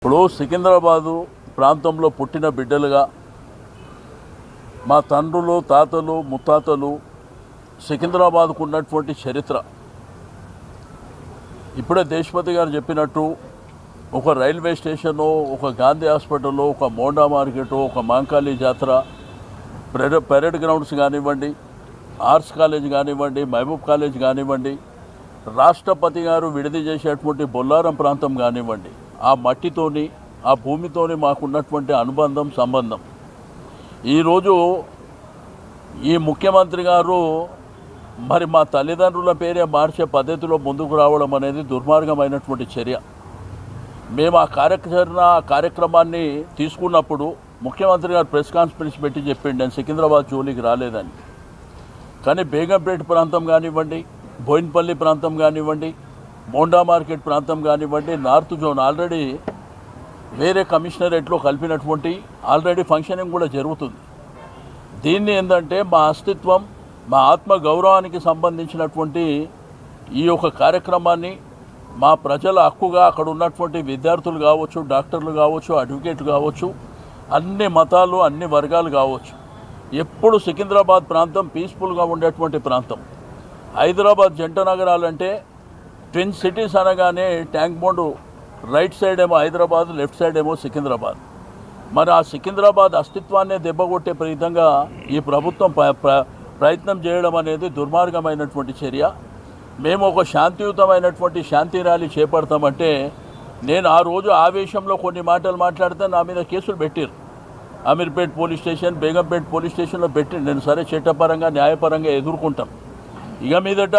ఇప్పుడు సికింద్రాబాదు ప్రాంతంలో పుట్టిన బిడ్డలుగా మా తండ్రులు తాతలు ముత్తాతలు సికింద్రాబాద్కు ఉన్నటువంటి చరిత్ర ఇప్పుడే దేశపతి గారు చెప్పినట్టు ఒక రైల్వే స్టేషను, ఒక గాంధీ హాస్పిటల్, ఒక మోండా మార్కెట్, ఒక మాంకాళీ జాతర, పెరేడ్ గ్రౌండ్స్ కానివ్వండి, ఆర్ట్స్ కాలేజ్ కానివ్వండి, మహబూబ్ కాలేజ్ కానివ్వండి, రాష్ట్రపతి గారు విడిది చేసేటువంటి బొల్లారం ప్రాంతం కానివ్వండి, ఆ మట్టితోని ఆ భూమితోని మాకున్నటువంటి అనుబంధం సంబంధం ఈరోజు ఈ ముఖ్యమంత్రి గారు మరి మా తల్లిదండ్రుల పేరే మార్చే పద్ధతిలో ముందుకు రావడం అనేది దుర్మార్గమైనటువంటి చర్య. మేము ఆ కార్యక్రమాన్ని తీసుకున్నప్పుడు ముఖ్యమంత్రి గారు ప్రెస్ కాన్ఫరెన్స్ పెట్టి చెప్పిండు నేను సికింద్రాబాద్ జోలికి రాలేదని. కానీ బేగంపేట ప్రాంతం కానివ్వండి, బోయిన్పల్లి ప్రాంతం కానివ్వండి, మోండా మార్కెట్ ప్రాంతం కానివ్వండి, నార్త్ జోన్ ఆల్రెడీ వేరే కమిషనరేట్లో కలిపినటువంటి ఆల్రెడీ ఫంక్షనింగ్ కూడా జరుగుతుంది. దీన్ని ఏంటంటే మా అస్తిత్వం, మా ఆత్మ గౌరవానికి సంబంధించినటువంటి ఈ యొక్క కార్యక్రమాన్ని మా ప్రజల హక్కుగా అక్కడ ఉన్నటువంటి విద్యార్థులు కావచ్చు, డాక్టర్లు కావచ్చు, అడ్వకేట్లు కావచ్చు, అన్ని మతాలు అన్ని వర్గాలు కావచ్చు, ఎప్పుడు సికింద్రాబాద్ ప్రాంతం పీస్ఫుల్గా ఉండేటువంటి ప్రాంతం. హైదరాబాద్ జంట నగరాలంటే ట్విన్ సిటీస్ అనగానే ట్యాంక్ బండ్ రైట్ సైడ్ ఏమో హైదరాబాద్, లెఫ్ట్ సైడ్ ఏమో సికింద్రాబాద్. మరి ఆ సికింద్రాబాద్ అస్తిత్వాన్నే దెబ్బకొట్టే విధంగా ఈ ప్రభుత్వం ప్రయత్నం చేయడం అనేది దుర్మార్గమైనటువంటి చర్య. మేము ఒక శాంతియుతమైనటువంటి శాంతి ర్యాలీ చేపడతామంటే నేను ఆ రోజు ఆవేశంలో కొన్ని మాటలు మాట్లాడితే నా మీద కేసులు పెట్టారు. Ameerpet police station, Begumpet police స్టేషన్లో పెట్టి నేను సరే చట్టపరంగా న్యాయపరంగా ఎదుర్కొంటాం. ఇక మీదట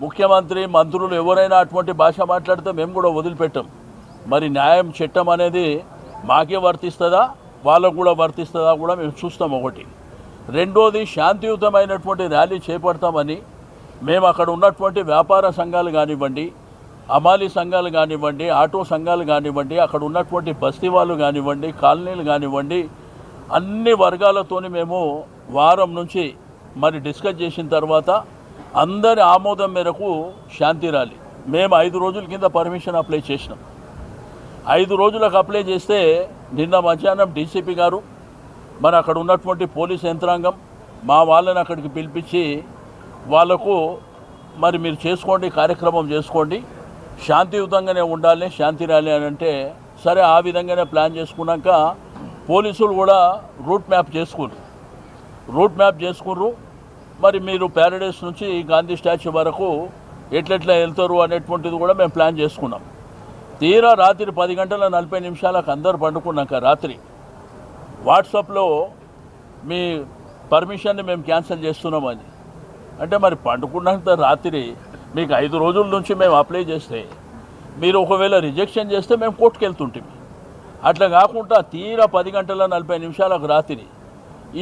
ముఖ్యమంత్రి మంత్రులు ఎవరైనా అటువంటి భాష మాట్లాడితే మేము కూడా వదిలిపెట్టాం. మరి న్యాయం చట్టం అనేది మాకే వర్తిస్తుందా వాళ్ళకు కూడా వర్తిస్తుందా కూడా మేము చూస్తాం. ఒకటి. రెండోది, శాంతియుతమైనటువంటి ర్యాలీ చేపడతామని మేము అక్కడ ఉన్నటువంటి వ్యాపార సంఘాలు కానివ్వండి, అమాలీ సంఘాలు కానివ్వండి, ఆటో సంఘాలు కానివ్వండి, అక్కడ ఉన్నటువంటి బస్తీ వాళ్ళు కానివ్వండి, కాలనీలు కానివ్వండి, అన్ని వర్గాలతోని మేము వారం నుంచి మరి డిస్కస్ చేసిన తర్వాత అందరి ఆమోదం మేరకు శాంతి ర్యాలీ మేము 5 రోజుల కింద పర్మిషన్ అప్లై చేసినాం. 5 రోజులకు అప్లై చేస్తే నిన్న మధ్యాహ్నం డీసీపీ గారు మరి అక్కడ ఉన్నటువంటి పోలీస్ యంత్రాంగం మా వాళ్ళని అక్కడికి పిలిపించి వాళ్లకు మరి మీరు చేసుకోండి, కార్యక్రమం చేసుకోండి, శాంతియుతంగానే ఉండాలి శాంతి ర్యాలీ అని అంటే సరే ఆ విధంగానే ప్లాన్ చేసుకున్నాక పోలీసులు కూడా రూట్ మ్యాప్ చేసుకుర్రు. మరి మీరు ప్యారడైస్ నుంచి గాంధీ స్టాచ్యూ వరకు ఎట్లెట్లా వెళ్తారు అనేటువంటిది కూడా మేము ప్లాన్ చేసుకున్నాం. తీరా రాత్రి 10:40 అందరూ పండుకున్నాక రాత్రి వాట్సాప్లో మీ పర్మిషన్ని మేము క్యాన్సిల్ చేస్తున్నామని అంటే మరి పండుకున్నంత రాత్రి మీకు 5 రోజుల నుంచి మేము అప్లై చేస్తే మీరు ఒకవేళ రిజెక్షన్ చేస్తే మేము కోర్టుకు వెళ్తుంటాం. అట్లా కాకుండా తీరా 10:40 రాత్రి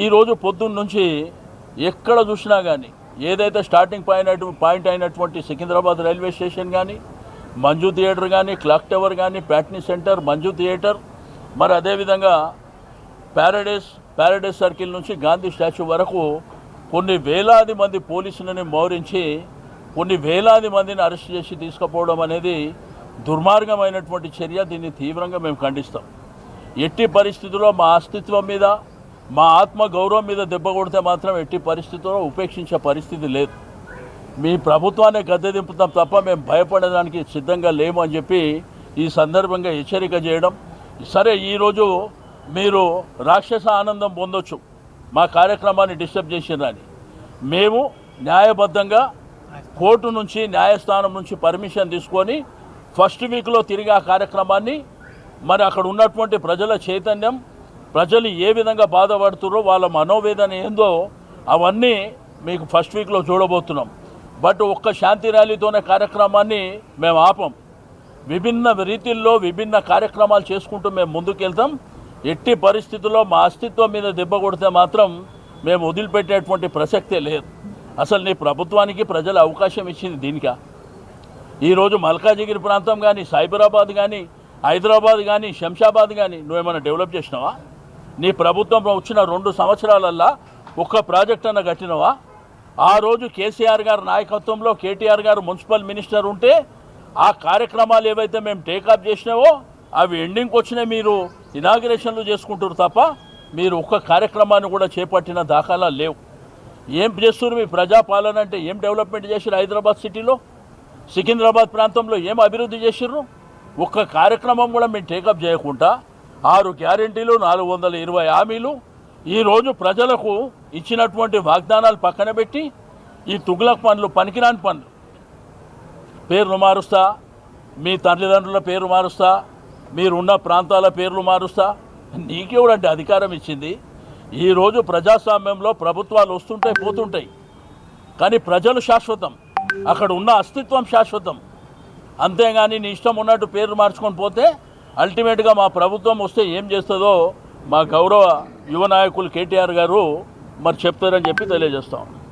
ఈరోజు పొద్దున్న నుంచి ఎక్కడ చూసినా కానీ ఏదైతే స్టార్టింగ్ పాయింట్ అయినటువంటి సికింద్రాబాద్ రైల్వే స్టేషన్ కానీ, మంజు థియేటర్ కానీ, క్లాక్ టవర్ కానీ, ప్యాట్నీ సెంటర్, మంజు థియేటర్, మరి అదేవిధంగా ప్యారడైస్ సర్కిల్ నుంచి గాంధీ స్టాచ్యూ వరకు కొన్ని వేలాది మంది పోలీసులని మోహరించి కొన్ని వేలాది మందిని అరెస్ట్ చేసి తీసుకుపోవడం అనేది దుర్మార్గమైనటువంటి చర్య. దీన్ని తీవ్రంగా మేము ఖండిస్తాం. ఎట్టి పరిస్థితుల్లో మా అస్తిత్వం మీద, మా ఆత్మ గౌరవం మీద దెబ్బ కొడితే మాత్రం ఎట్టి పరిస్థితుల్లో ఉపేక్షించే పరిస్థితి లేదు. మీ ప్రభుత్వాన్ని గద్దె దింపుతాం తప్ప మేము భయపడడానికి సిద్ధంగా లేము అని చెప్పి ఈ సందర్భంగా హెచ్చరిక చేయడం. సరే, ఈరోజు మీరు రాక్షస ఆనందం పొందొచ్చు మా కార్యక్రమాన్ని డిస్టర్బ్ చేసిరని. మేము న్యాయబద్ధంగా కోర్టు నుంచి, న్యాయస్థానం నుంచి పర్మిషన్ తీసుకొని ఫస్ట్ వీక్లో తిరిగి ఆ కార్యక్రమాన్ని మరి అక్కడ ఉన్నటువంటి ప్రజల చైతన్యం, ప్రజలు ఏ విధంగా బాధపడుతున్నారో, వాళ్ళ మనోవేదన ఏందో అవన్నీ మీకు ఫస్ట్ వీక్లో చూడబోతున్నాం. బట్ ఒక్క శాంతి ర్యాలీతోనే కార్యక్రమాన్ని మేము ఆపం. విభిన్న రీతిల్లో విభిన్న కార్యక్రమాలు చేసుకుంటూ మేము ముందుకెళ్తాం. ఎట్టి పరిస్థితుల్లో మా అస్తిత్వం మీద దెబ్బ కొడితే మాత్రం మేము వదిలిపెట్టేటువంటి ప్రసక్తే లేదు. అసలు నీ ప్రభుత్వానికి ప్రజలు అవకాశం ఇచ్చింది దీనికా? ఈరోజు మల్కాజిగిరి ప్రాంతం కానీ, సైబరాబాద్ కానీ, హైదరాబాద్ కానీ, శంషాబాద్ కానీ నువ్వేమైనా డెవలప్ చేసినావా? నీ ప్రభుత్వం వచ్చిన 2 సంవత్సరాలల్లా ఒక్క ప్రాజెక్ట్ అన్న కట్టినవా? ఆ రోజు కేసీఆర్ గారి నాయకత్వంలో కేటీఆర్ గారు మున్సిపల్ మినిస్టర్ ఉంటే ఆ కార్యక్రమాలు ఏవైతే మేము టేకప్ చేసినావో అవి ఎండింగ్కి వచ్చినాయి, మీరు ఇనాగ్రేషన్లు చేసుకుంటారు తప్ప మీరు ఒక్క కార్యక్రమాన్ని కూడా చేపట్టిన దాఖలాలు లేవు. ఏం చేస్తున్నారు? మీ ప్రజాపాలన అంటే ఏం డెవలప్మెంట్ చేసిర్రు? హైదరాబాద్ సిటీలో, సికింద్రాబాద్ ప్రాంతంలో ఏం అభివృద్ధి చేసిర్రు? ఒక్క కార్యక్రమం కూడా మీరు టేకప్ చేయకుండా 6 గ్యారెంటీలు, 420 హామీలు ఈరోజు ప్రజలకు ఇచ్చినటువంటి వాగ్దానాలు పక్కన పెట్టి ఈ తుగ్లక్ పనులు, పనికిరాని పనులు, పేర్లు మారుస్తా, మీ తల్లిదండ్రుల పేరు మారుస్తా, మీరున్న ప్రాంతాల పేర్లు మారుస్తా. నీకెవడంటే అధికారం ఇచ్చింది? ఈరోజు ప్రజాస్వామ్యంలో ప్రభుత్వాలు వస్తుంటాయి, పోతుంటాయి, కానీ ప్రజలు శాశ్వతం, అక్కడ ఉన్న అస్తిత్వం శాశ్వతం. అంతేగాని నీ ఇష్టం ఉన్నట్టు పేర్లు మార్చుకొని పోతే అల్టిమేట్గా మా ప్రభుత్వం వస్తే ఏం చేస్తుందో మా గౌరవ యువ నాయకులు కేటీఆర్ గారు మరి చెప్తారని చెప్పి తెలియజేస్తాం.